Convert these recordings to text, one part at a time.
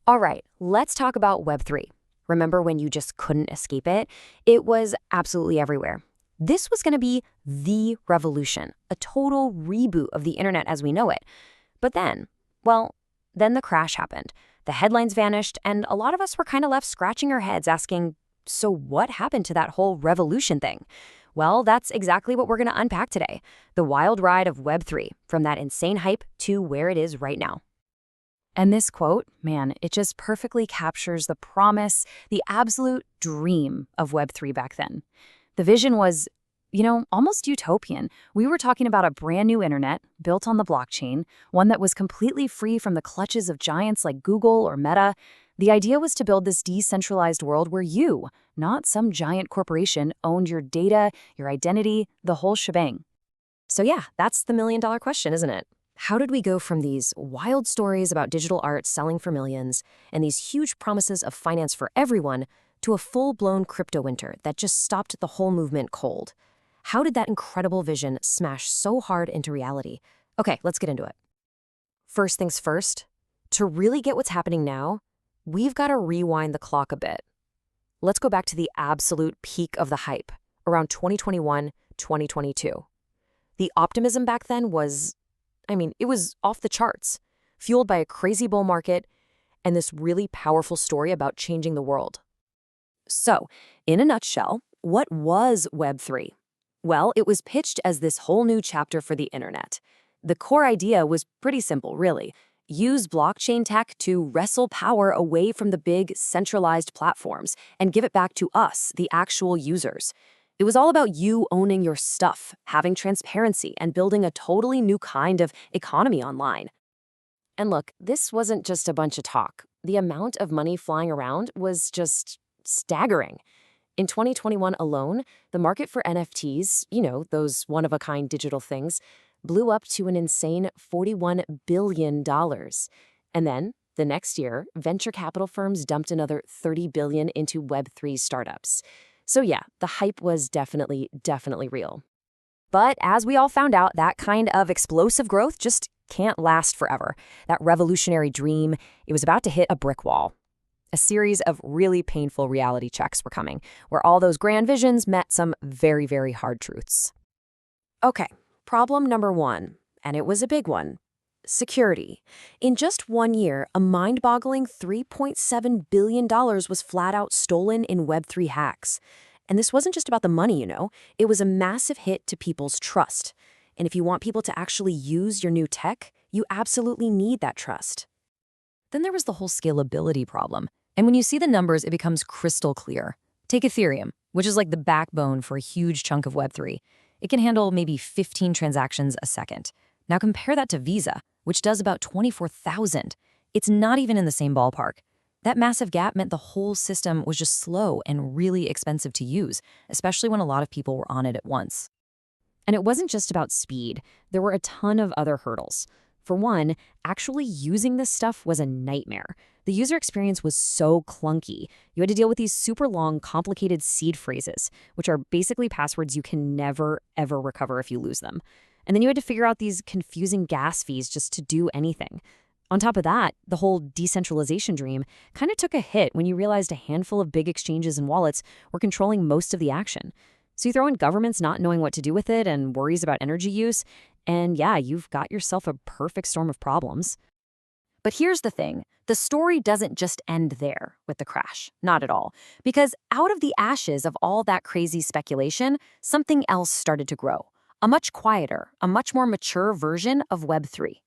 All right, let's talk about Web3. Remember when you just couldn't escape it? It was absolutely everywhere. This was going to be the revolution, a total reboot of the internet as we know it. But then the crash happened. The headlines vanished, and a lot of us were kind of left scratching our heads asking, so what happened to that whole revolution thing? Well, that's exactly what we're going to unpack today. The wild ride of Web3, from that insane hype to where it is right now. And this quote, man, it just perfectly captures the promise, the absolute dream of Web3 back then. The vision was, almost utopian. We were talking about a brand new internet built on the blockchain, one that was completely free from the clutches of giants like Google or Meta. The idea was to build this decentralized world where you, not some giant corporation, owned your data, your identity, the whole shebang. So yeah, that's the million-dollar question, isn't it? How did we go from these wild stories about digital art selling for millions and these huge promises of finance for everyone to a full-blown crypto winter that just stopped the whole movement cold? How did that incredible vision smash so hard into reality? Okay, let's get into it. First things first, to really get what's happening now, we've got to rewind the clock a bit. Let's go back to the absolute peak of the hype, around 2021, 2022. The optimism back then was, it was off the charts, fueled by a crazy bull market and this really powerful story about changing the world. So, in a nutshell, what was Web3? Well, it was pitched as this whole new chapter for the internet. The core idea was pretty simple, really. Use blockchain tech to wrestle power away from the big centralized platforms and give it back to us, the actual users. It was all about you owning your stuff, having transparency, and building a totally new kind of economy online. And look, this wasn't just a bunch of talk. The amount of money flying around was just staggering. In 2021 alone, the market for NFTs, those one-of-a-kind digital things, blew up to an insane $41 billion. And then, the next year, venture capital firms dumped another $30 billion into Web3 startups. So yeah, the hype was definitely real. But as we all found out, that kind of explosive growth just can't last forever. That revolutionary dream, it was about to hit a brick wall. A series of really painful reality checks were coming, where all those grand visions met some very, very hard truths. Okay, problem number one, and it was a big one. Security. In just 1 year, a mind-boggling $3.7 billion was flat out stolen in Web3 hacks. And this wasn't just about the money, it was a massive hit to people's trust. And if you want people to actually use your new tech, you absolutely need that trust. Then there was the whole scalability problem. And when you see the numbers, it becomes crystal clear. Take Ethereum, which is like the backbone for a huge chunk of Web3. It can handle maybe 15 transactions a second. Now compare that to Visa, which does about 24,000. It's not even in the same ballpark. That massive gap meant the whole system was just slow and really expensive to use, especially when a lot of people were on it at once. And it wasn't just about speed. There were a ton of other hurdles. For one, actually using this stuff was a nightmare. The user experience was so clunky. You had to deal with these super long, complicated seed phrases, which are basically passwords you can never, ever recover if you lose them. And then you had to figure out these confusing gas fees just to do anything. On top of that, the whole decentralization dream kind of took a hit when you realized a handful of big exchanges and wallets were controlling most of the action. So you throw in governments not knowing what to do with it and worries about energy use, and yeah, you've got yourself a perfect storm of problems. But here's the thing. The story doesn't just end there with the crash. Not at all. Because out of the ashes of all that crazy speculation, something else started to grow. A much quieter, a much more mature version of Web3.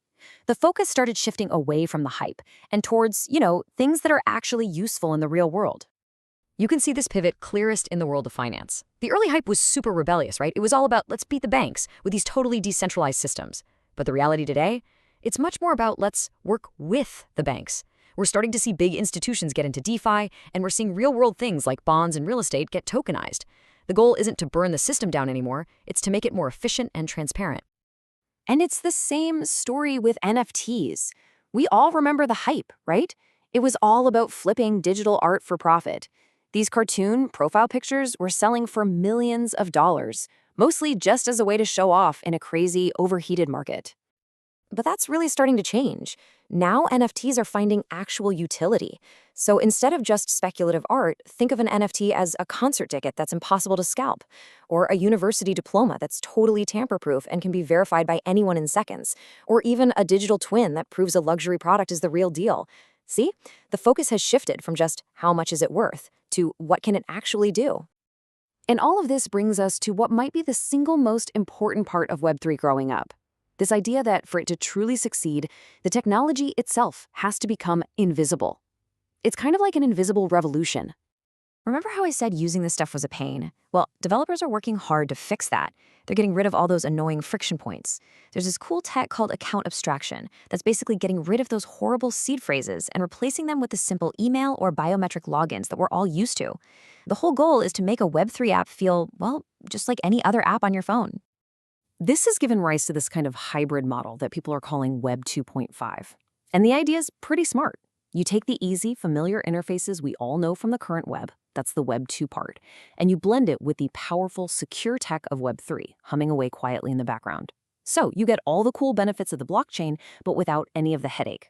The focus started shifting away from the hype and towards, things that are actually useful in the real world. You can see this pivot clearest in the world of finance. The early hype was super rebellious, right? It was all about let's beat the banks with these totally decentralized systems. But the reality today, it's much more about let's work with the banks. We're starting to see big institutions get into DeFi, and we're seeing real-world things like bonds and real estate get tokenized. The goal isn't to burn the system down anymore, it's to make it more efficient and transparent. And it's the same story with NFTs. We all remember the hype, right? It was all about flipping digital art for profit. These cartoon profile pictures were selling for millions of dollars, mostly just as a way to show off in a crazy, overheated market. But that's really starting to change. Now NFTs are finding actual utility. So instead of just speculative art, think of an NFT as a concert ticket that's impossible to scalp, or a university diploma that's totally tamper-proof and can be verified by anyone in seconds, or even a digital twin that proves a luxury product is the real deal. See? The focus has shifted from just how much is it worth to what can it actually do. And all of this brings us to what might be the single most important part of Web3 growing up. This idea that for it to truly succeed, the technology itself has to become invisible. It's kind of like an invisible revolution. Remember how I said using this stuff was a pain? Well, developers are working hard to fix that. They're getting rid of all those annoying friction points. There's this cool tech called account abstraction that's basically getting rid of those horrible seed phrases and replacing them with the simple email or biometric logins that we're all used to. The whole goal is to make a Web3 app feel, well, just like any other app on your phone. This has given rise to this kind of hybrid model that people are calling Web 2.5. And the idea is pretty smart. You take the easy, familiar interfaces we all know from the current web, that's the Web 2 part, and you blend it with the powerful, secure tech of Web 3, humming away quietly in the background. So you get all the cool benefits of the blockchain, but without any of the headache.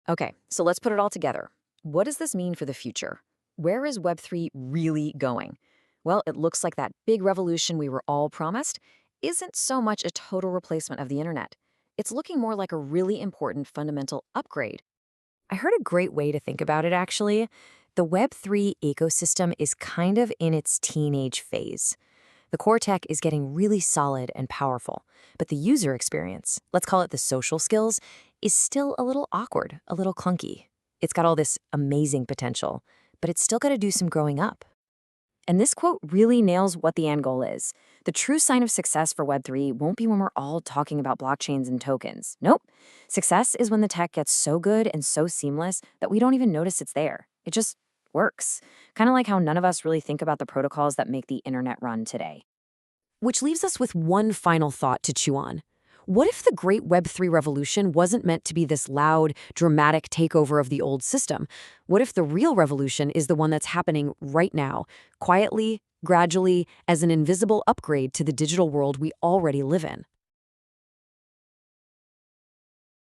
Okay, so let's put it all together. What does this mean for the future? Where is Web 3 really going? Well, it looks like that big revolution we were all promised isn't so much a total replacement of the internet. It's looking more like a really important fundamental upgrade. I heard a great way to think about it, actually. The Web3 ecosystem is kind of in its teenage phase. The core tech is getting really solid and powerful, but the user experience, let's call it the social skills, is still a little awkward, a little clunky. It's got all this amazing potential, but it's still got to do some growing up. And this quote really nails what the end goal is. The true sign of success for Web3 won't be when we're all talking about blockchains and tokens. Nope. Success is when the tech gets so good and so seamless that we don't even notice it's there. It just works. Kind of like how none of us really think about the protocols that make the internet run today. Which leaves us with one final thought to chew on. What if the great Web3 revolution wasn't meant to be this loud, dramatic takeover of the old system? What if the real revolution is the one that's happening right now, quietly, gradually, as an invisible upgrade to the digital world we already live in?